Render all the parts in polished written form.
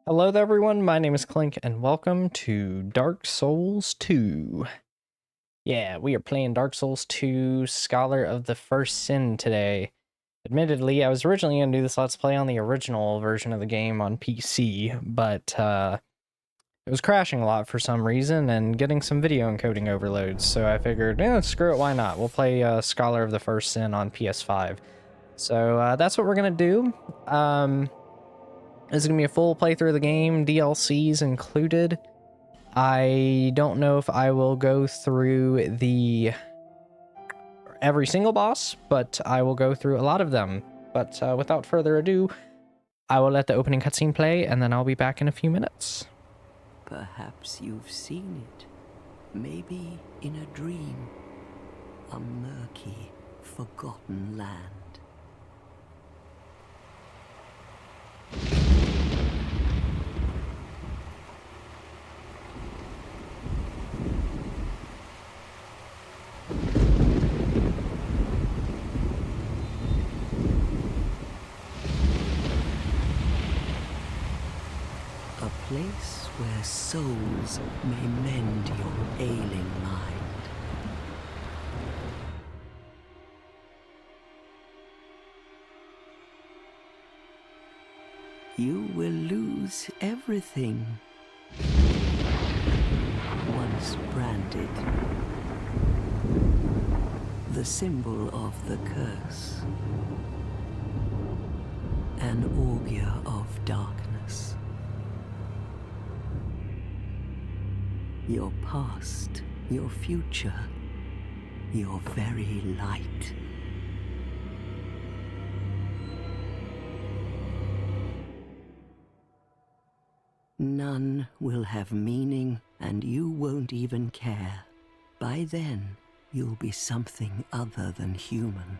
Hello there everyone, my name is Clink and welcome to Dark Souls 2. Yeah, we are playing Dark Souls 2 Scholar of the First Sin today. Admittedly, I was originally going to do this Let's Play on the original version of the game on PC, but it was crashing a lot for some reason and getting some video encoding overloads, so I figured, screw it, why not? We'll play Scholar of the First Sin on PS5. So that's what we're going to do. This is going to be a full playthrough of the game, DLCs included. I don't know if I will go through every single boss, but I will go through a lot of them. But without further ado, I will let the opening cutscene play, and then I'll be back in a few minutes. Perhaps you've seen it, maybe in a dream, a murky, forgotten land. A place where souls may mend your ailing mind. You will lose everything. Once branded, the symbol of the curse, an augur of darkness. Your past, your future, your very light. None will have meaning, and you won't even care. By then, you'll be something other than human.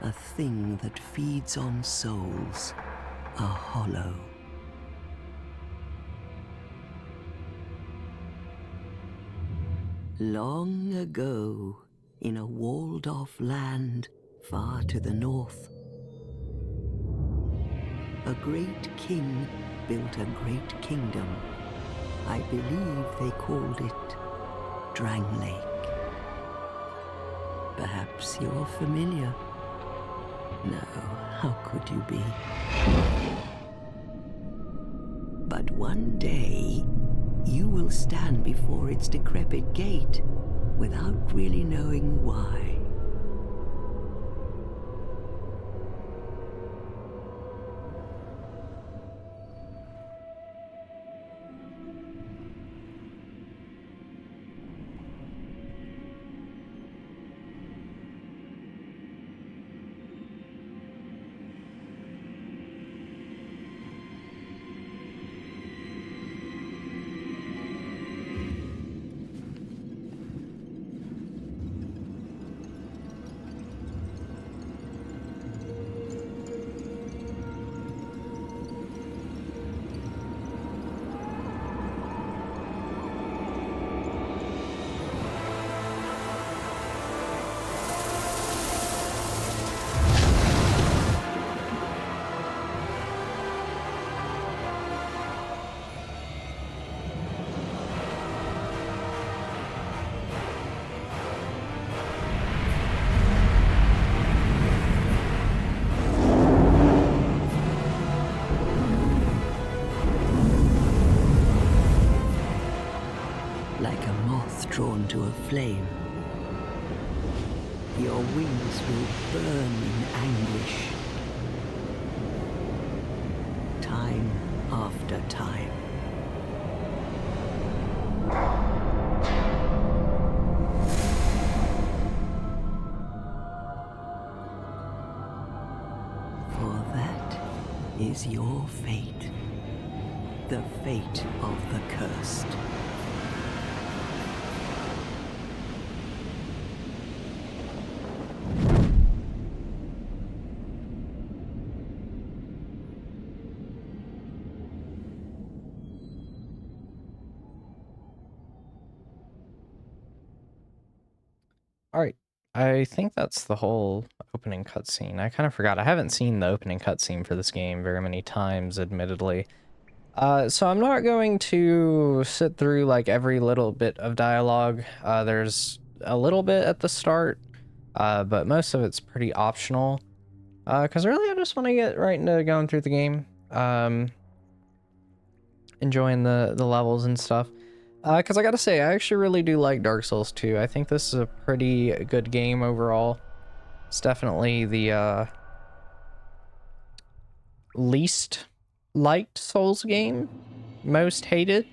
A thing that feeds on souls, a hollow. Long ago, in a walled-off land far to the north, a great king built a great kingdom. I believe they called it Drangleic. Perhaps you're familiar. No, how could you be? But one day, you will stand before its decrepit gate without really knowing why. Like a moth drawn to a flame, your wings will burn in anguish, time after time. For that is your fate, the fate of the cursed. Alright, I think that's the whole Opening cutscene. I kind of forgot. I haven't seen the opening cutscene for this game very many times, admittedly. So I'm not going to sit through like every little bit of dialogue. There's a little bit at the start, but most of it's pretty optional. Because really I just want to get right into going through the game. Enjoying the levels and stuff. Because I gotta say, I actually really do like Dark Souls 2. I think this is a pretty good game overall. It's definitely the least liked Souls game, most hated.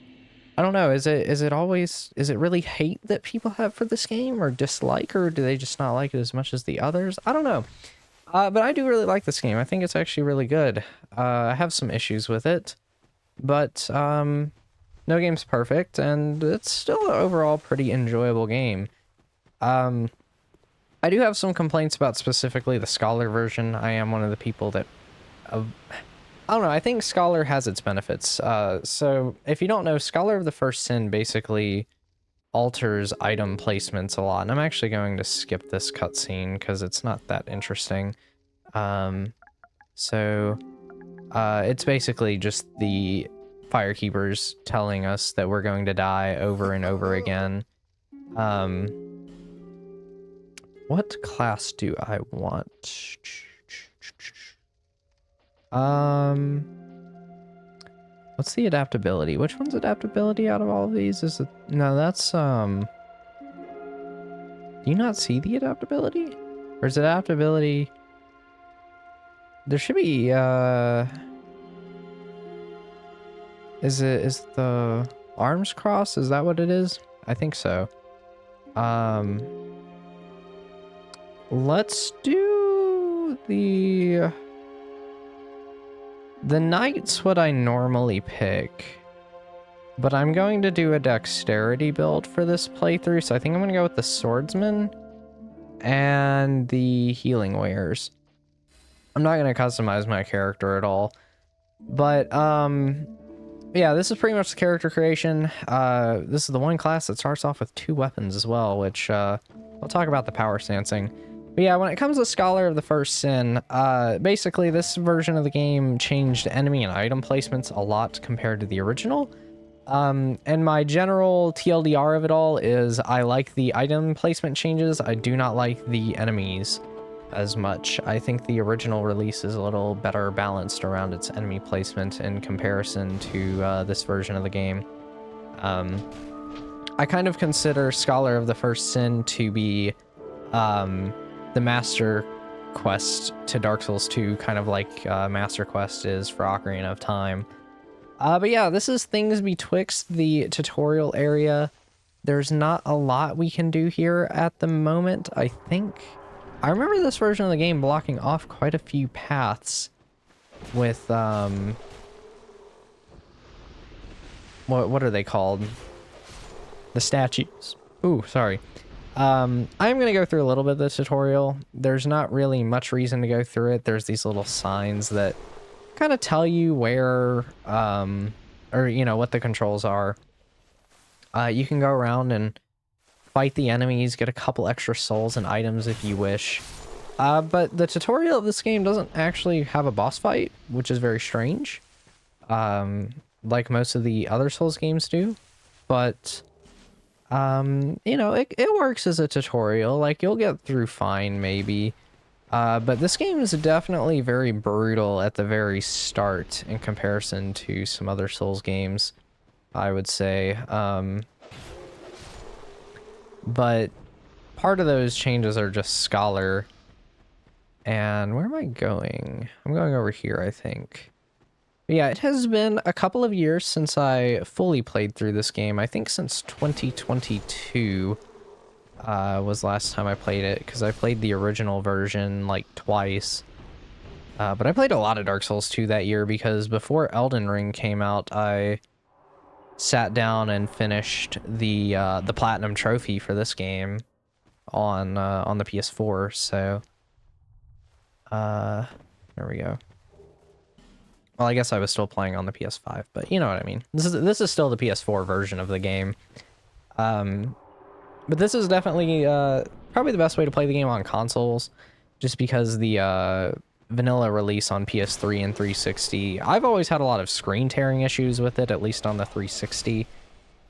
I don't know, is it really hate that people have for this game, or dislike, or do they just not like it as much as the others? I don't know. But I do really like this game. I think it's actually really good. I have some issues with it, but no game's perfect, and it's still an overall pretty enjoyable game. I do have some complaints about specifically the Scholar version. I am one of the people that I don't know, I think Scholar has its benefits. So if you don't know, Scholar of the First Sin basically alters item placements a lot. And I'm actually going to skip this cutscene because it's not that interesting. It's basically just the Firekeepers telling us that we're going to die over and over again. What class do I want? What's the adaptability? Which one's adaptability out of all of these? Is it... No, that's, Do you not see the adaptability? Or is it adaptability... There should be, Is the arms cross? Is that what it is? I think so. Let's do the knight's what I normally pick, but I'm going to do a dexterity build for this playthrough, so I think I'm going to go with the swordsman and the healing wares. I'm not going to customize my character at all, but yeah, this is pretty much the character creation. This is the one class that starts off with 2 weapons as well, which I'll talk about the power stancing. But yeah, when it comes to Scholar of the First Sin, basically this version of the game changed enemy and item placements a lot compared to the original. And my general TLDR of it all is I like the item placement changes. I do not like the enemies as much. I think the original release is a little better balanced around its enemy placement in comparison to this version of the game. I kind of consider Scholar of the First Sin to be the master quest to Dark Souls 2, kind of like Master Quest is for Ocarina of Time. But yeah, this is things betwixt the tutorial area. There's not a lot we can do here at the moment, I think. I remember this version of the game blocking off quite a few paths with, what are they called? The statues. Ooh, sorry. I'm going to go through a little bit of the tutorial. There's not really much reason to go through it. There's these little signs that kind of tell you where, or, you know, what the controls are. You can go around and fight the enemies, get a couple extra souls and items if you wish. But the tutorial of this game doesn't actually have a boss fight, which is very strange. Like most of the other Souls games do. But... you know, it works as a tutorial. Like, you'll get through fine, maybe. But this game is definitely very brutal at the very start in comparison to some other Souls games, I would say. But part of those changes are just Scholar. And where am I going? I'm going over here, I think. But yeah, it has been a couple of years since I fully played through this game. I think since 2022 was last time I played it, because I played the original version like twice. But I played a lot of Dark Souls 2 that year because before Elden Ring came out, I sat down and finished the Platinum Trophy for this game on the PS4. So there we go. Well, I guess I was still playing on the PS5, but you know what I mean. This is still the PS4 version of the game. But this is definitely probably the best way to play the game on consoles. just because the vanilla release on PS3 and 360, I've always had a lot of screen tearing issues with it, at least on the 360.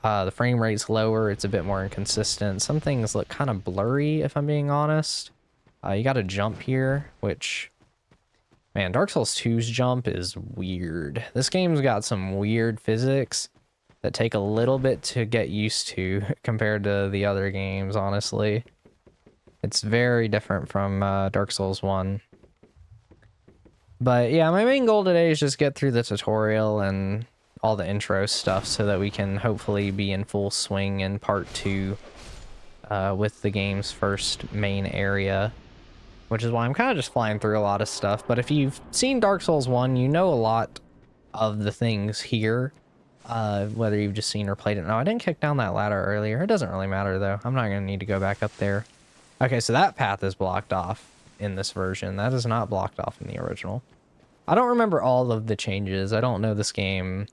The frame rate's lower, it's a bit more inconsistent. Some things look kind of blurry, if I'm being honest. You got to jump here, which, man, Dark Souls 2's jump is weird. This game's got some weird physics that take a little bit to get used to compared to the other games, honestly. It's very different from Dark Souls 1. But yeah, my main goal today is just get through the tutorial and all the intro stuff so that we can hopefully be in full swing in part 2 with the game's first main area, which is why I'm kind of just flying through a lot of stuff. But if you've seen Dark Souls 1, you know a lot of the things here, whether you've just seen or played it. No, I didn't kick down that ladder earlier. It doesn't really matter, though. I'm not going to need to go back up there. Okay, so that path is blocked off in this version. That is not blocked off in the original. I don't remember all of the changes. I don't know this game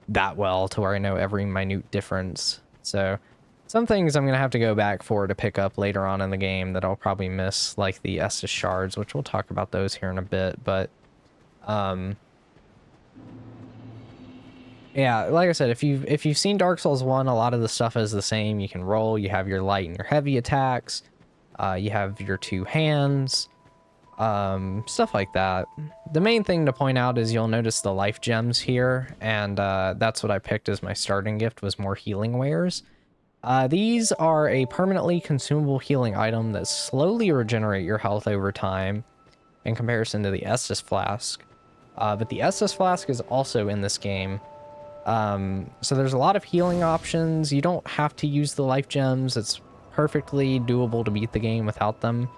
that well to where I know every minute difference. So some things I'm going to have to go back for to pick up later on in the game that I'll probably miss, like the Estus shards, which we'll talk about those here in a bit. But yeah, like I said, if you've seen Dark Souls 1, a lot of the stuff is the same. You can roll, you have your light and your heavy attacks, you have your 2 hands, stuff like that. The main thing to point out is you'll notice the life gems here, and that's what I picked as my starting gift, was more healing wares. These are a permanently consumable healing item that slowly regenerate your health over time in comparison to the Estus flask. But the Estus flask is also in this game. So there's a lot of healing options. You don't have to use the life gems. It's perfectly doable to beat the game without them.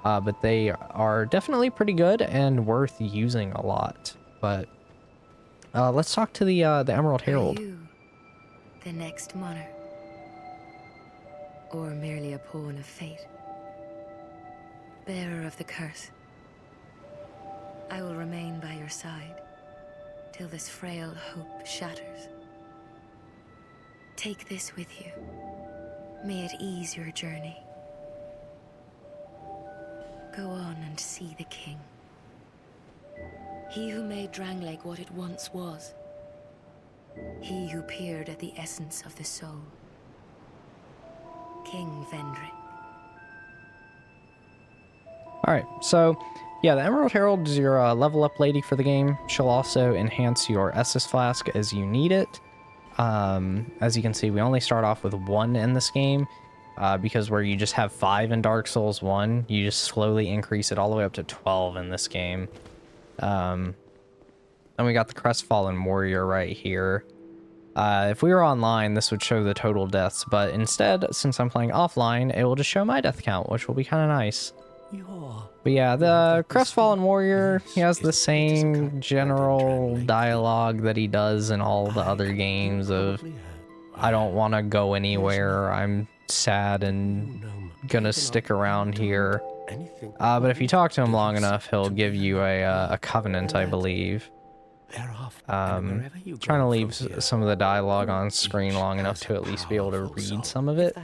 But they are definitely pretty good and worth using a lot. But let's talk to the Emerald Herald. Are you the next monarch? Or merely a pawn of fate? Bearer of the curse, I will remain by your side till this frail hope shatters. Take this with you. May it ease your journey. Go on and see the king. He who made Drangleic what it once was. He who peered at the essence of the soul. King Vendrick. Alright, so yeah, the Emerald Herald is your level up lady for the game. She'll also enhance your Estus flask as you need it. As you can see, we only start off with 1 in this game, because where you just have 5 in Dark Souls 1, you just slowly increase it all the way up to 12 in this game. And we got the Crestfallen Warrior right here. If we were online, this would show the total deaths, but instead, since I'm playing offline, it will just show my death count, which will be kind of nice. But yeah, the Crestfallen Warrior, he has the same general dialogue that he does in all the other games of, I don't want to go anywhere, I'm sad and gonna stick around here. But if you talk to him long enough, he'll give you a covenant, I believe. Trying to leave some of the dialogue on screen long enough to at least be able to read some of it.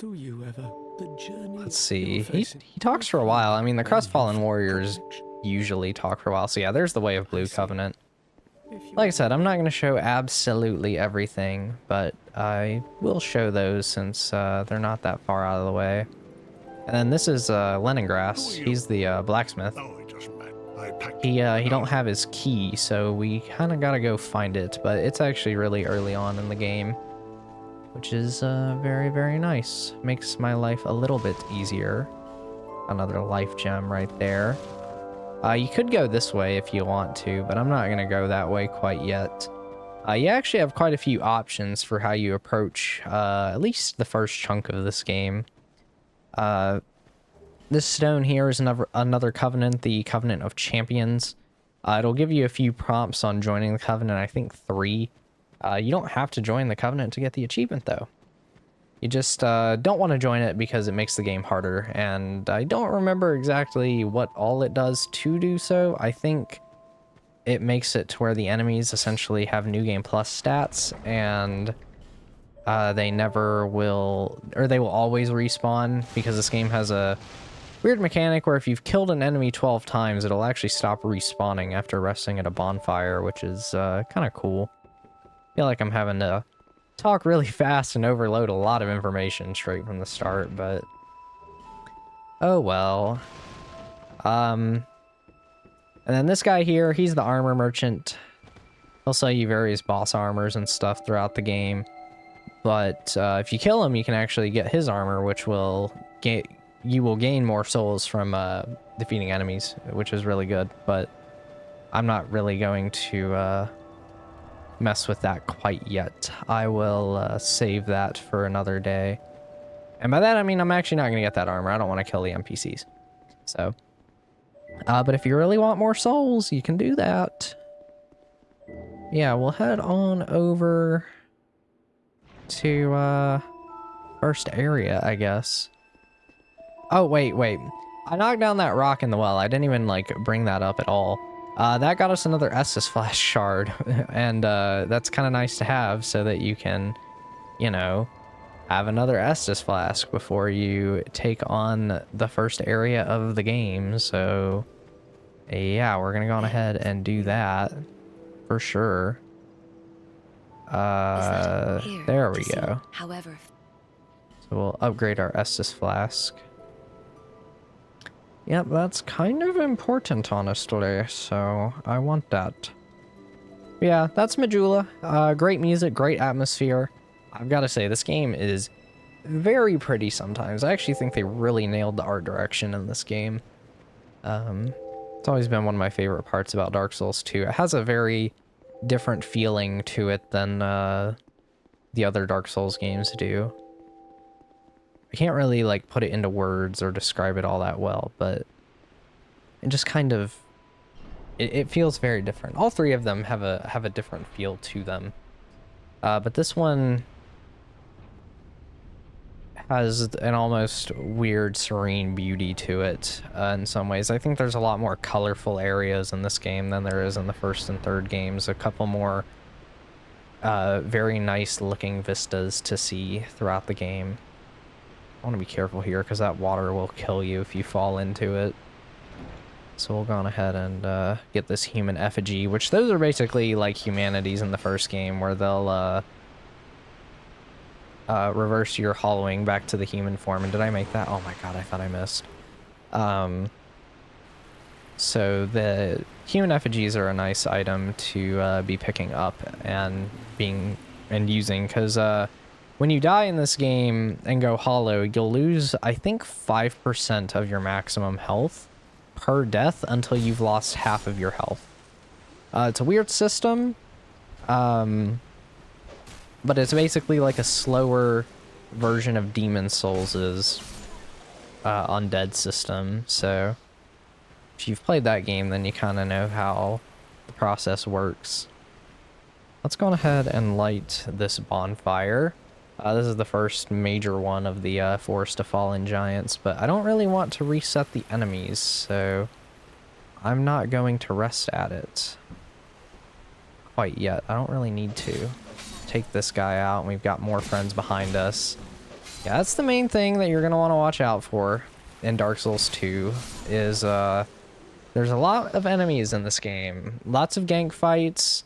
Let's see. He talks for a while. I mean, the Crestfallen Warriors usually talk for a while. So yeah, there's the Way of Blue Covenant. Like I said, I'm not going to show absolutely everything, but I will show those since they're not that far out of the way. And then this is Leningrass. He's the blacksmith. He don't have his key, so we kind of got to go find it, but it's actually really early on in the game, which is very, very nice. Makes my life a little bit easier. Another life gem right there. You could go this way if you want to, but I'm not going to go that way quite yet. You actually have quite a few options for how you approach at least the first chunk of this game. This stone here is another covenant, the Covenant of Champions. It'll give you a few prompts on joining the covenant, I think 3. You don't have to join the covenant to get the achievement, though. You just don't want to join it because it makes the game harder, and I don't remember exactly what all it does to do so. I think it makes it to where the enemies essentially have New Game Plus stats, and they never will, or they will always respawn, because this game has a weird mechanic where if you've killed an enemy 12 times, it'll actually stop respawning after resting at a bonfire, which is kind of cool. I feel like I'm having to talk really fast and overload a lot of information straight from the start, but oh well. And then this guy here, he's the armor merchant. He'll sell you various boss armors and stuff throughout the game. But if you kill him, you can actually get his armor, which will you will gain more souls from defeating enemies, which is really good. But I'm not really going to mess with that quite yet. I will save that for another day. And by that, I mean, I'm actually not going to get that armor. I don't want to kill the NPCs. So, but if you really want more souls, you can do that. Yeah, we'll head on over to first area, I guess. Oh, wait. I knocked down that rock in the well. I didn't even, like, bring that up at all. That got us another Estus Flask shard, and that's kind of nice to have so that you can, you know, have another Estus Flask before you take on the first area of the game. So, yeah, we're gonna go on ahead and do that for sure. There we go. However, So we'll upgrade our Estus Flask. Yep, that's kind of important, honestly, so I want that. Yeah, that's Majula. Great music, great atmosphere. I've got to say, this game is very pretty sometimes. I actually think they really nailed the art direction in this game. It's always been one of my favorite parts about Dark Souls 2. It has a very different feeling to it than the other Dark Souls games do. I can't really like put it into words or describe it all that well, but it just kind of it feels very different. All three of them have a different feel to them, but this one has an almost weird, serene beauty to it in some ways. I think there's a lot more colorful areas in this game than there is in the first and third games. A couple more very nice looking vistas to see throughout the game. I want to be careful here because that water will kill you if you fall into it. So we'll go on ahead and get this human effigy, which those are basically like humanities in the first game, where they'll reverse your hollowing back to the human form. And did I make that? Oh my god, I thought I missed. So the human effigies are a nice item to be picking up and using, because when you die in this game and go hollow, you'll lose, I think, 5% of your maximum health per death until you've lost half of your health. It's a weird system, but it's basically like a slower version of Demon Souls' undead system. So if you've played that game, then you kind of know how the process works. Let's go on ahead and light this bonfire. This is the first major one of the Forest of Fallen Giants, but I don't really want to reset the enemies, so I'm not going to rest at it quite yet. I don't really need to. Take this guy out, and we've got more friends behind us. Yeah, that's the main thing that you're going to want to watch out for in Dark Souls 2, is there's a lot of enemies in this game. Lots of gank fights.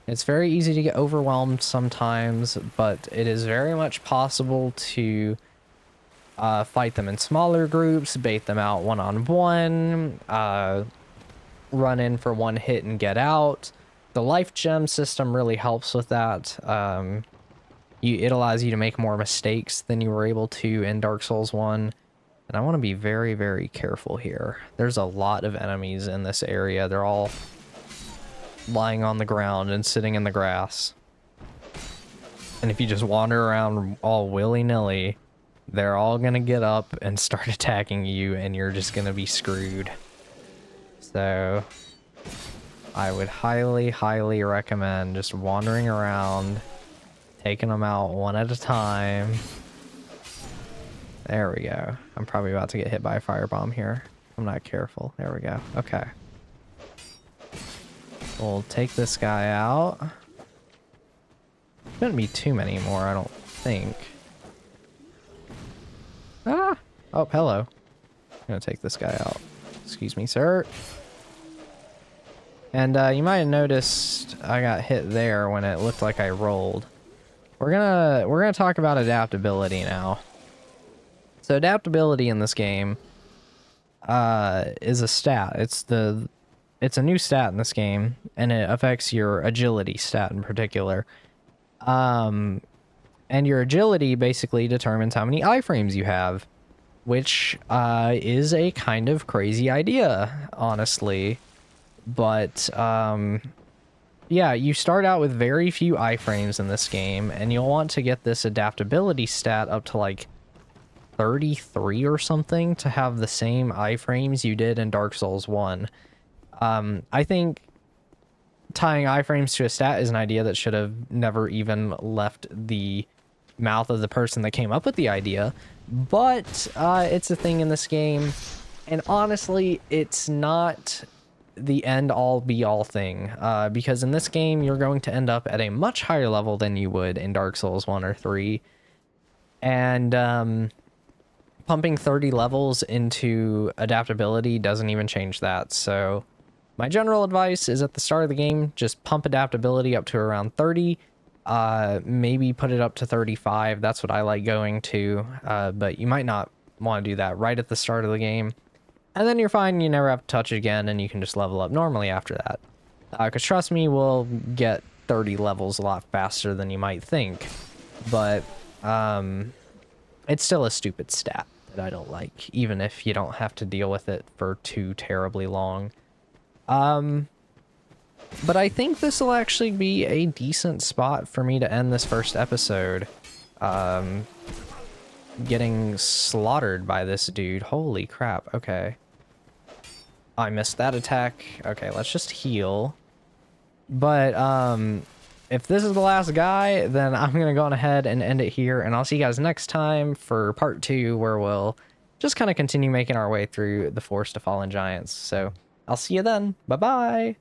It's very easy to get overwhelmed sometimes, but it is very much possible to fight them in smaller groups, bait them out one-on-one, run in for one hit and get out. The life gem system really helps with that. It allows you to make more mistakes than you were able to in Dark Souls 1. And I want to be very, very careful here. There's a lot of enemies in this area. They're all lying on the ground and sitting in the grass. And if you just wander around all willy-nilly, they're all gonna get up and start attacking you, and you're just gonna be screwed. So I would highly, highly recommend just wandering around, taking them out one at a time. There we go. I'm probably about to get hit by a firebomb here. I'm not careful. There we go. Okay. We'll take this guy out. Shouldn't be too many more, I don't think. Ah! Oh, hello. I'm gonna take this guy out. Excuse me, sir. And you might have noticed I got hit there when it looked like I rolled. We're gonna talk about adaptability now. So adaptability in this game is a stat. It's a new stat in this game, and it affects your agility stat in particular. And your agility basically determines how many iframes you have, which is a kind of crazy idea, honestly. But yeah, you start out with very few iframes in this game, and you'll want to get this adaptability stat up to like 33 or something to have the same iframes you did in Dark Souls 1. I think tying iframes to a stat is an idea that should have never even left the mouth of the person that came up with the idea, but it's a thing in this game, and honestly, it's not the end-all be-all thing, because in this game, you're going to end up at a much higher level than you would in Dark Souls 1 or 3, and pumping 30 levels into adaptability doesn't even change that. So my general advice is at the start of the game, just pump adaptability up to around 30, maybe put it up to 35. That's what I like going to, but you might not want to do that right at the start of the game. And then you're fine, you never have to touch it again, and you can just level up normally after that. Because trust me, we'll get 30 levels a lot faster than you might think. But it's still a stupid stat that I don't like, even if you don't have to deal with it for too terribly long. But I think this will actually be a decent spot for me to end this first episode. Getting slaughtered by this dude. Holy crap. Okay. I missed that attack. Okay, let's just heal. But if this is the last guy, then I'm gonna go on ahead and end it here, and I'll see you guys next time for part 2, where we'll just kind of continue making our way through the Forest of Fallen Giants. So I'll see you then. Bye bye.